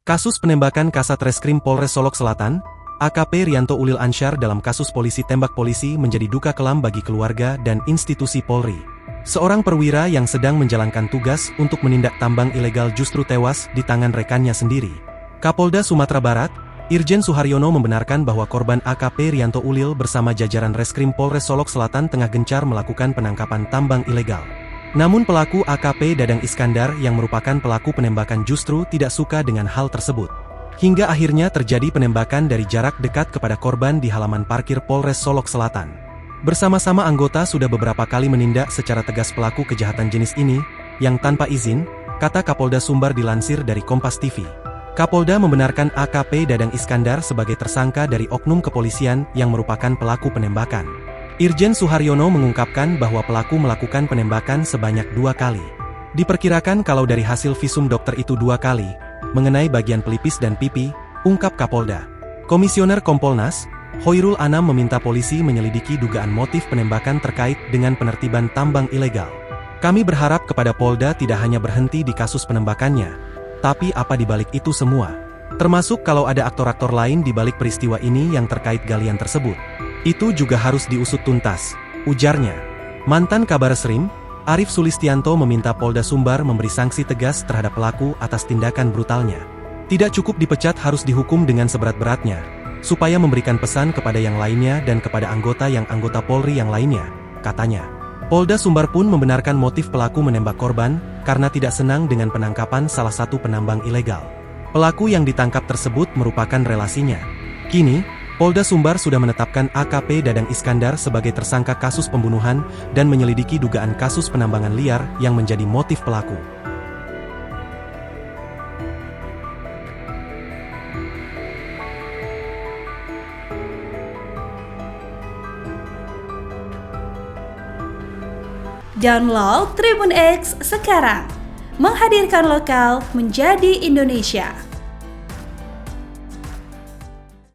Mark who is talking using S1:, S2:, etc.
S1: Kasus penembakan Kasat Reskrim Polres Solok Selatan, AKP Rianto Ulil Ansyar dalam kasus polisi tembak polisi menjadi duka kelam bagi keluarga dan institusi Polri. Seorang perwira yang sedang menjalankan tugas untuk menindak tambang ilegal justru tewas di tangan rekannya sendiri. Kapolda Sumatera Barat, Irjen Suharyono membenarkan bahwa korban AKP Rianto Ulil bersama jajaran Reskrim Polres Solok Selatan tengah gencar melakukan penangkapan tambang ilegal. Namun pelaku AKP Dadang Iskandar yang merupakan pelaku penembakan justru tidak suka dengan hal tersebut. Hingga akhirnya terjadi penembakan dari jarak dekat kepada korban di halaman parkir Polres Solok Selatan. Bersama-sama anggota sudah beberapa kali menindak secara tegas pelaku kejahatan jenis ini, yang tanpa izin, kata Kapolda Sumbar dilansir dari Kompas TV. Kapolda membenarkan AKP Dadang Iskandar sebagai tersangka dari oknum kepolisian yang merupakan pelaku penembakan. Irjen Suharyono mengungkapkan bahwa pelaku melakukan penembakan sebanyak 2 kali. Diperkirakan kalau dari hasil visum dokter itu 2 kali, mengenai bagian pelipis dan pipi, ungkap Kapolda. Komisioner Kompolnas, Hoirul Anam meminta polisi menyelidiki dugaan motif penembakan terkait dengan penertiban tambang ilegal. Kami berharap kepada Polda tidak hanya berhenti di kasus penembakannya, tapi apa di balik itu semua. Termasuk kalau ada aktor-aktor lain di balik peristiwa ini yang terkait galian tersebut. Itu juga harus diusut tuntas, ujarnya. Mantan Kabareskrim, Arief Sulistianto meminta Polda Sumbar memberi sanksi tegas terhadap pelaku atas tindakan brutalnya. Tidak cukup dipecat, harus dihukum dengan seberat-beratnya, supaya memberikan pesan kepada yang lainnya dan kepada anggota Polri yang lainnya, katanya. Polda Sumbar pun membenarkan motif pelaku menembak korban, karena tidak senang dengan penangkapan salah satu penambang ilegal. Pelaku yang ditangkap tersebut merupakan relasinya. Kini, Polda Sumbar sudah menetapkan AKP Dadang Iskandar sebagai tersangka kasus pembunuhan dan menyelidiki dugaan kasus penambangan liar yang menjadi motif pelaku.
S2: Download Tribun X sekarang, menghadirkan lokal menjadi Indonesia.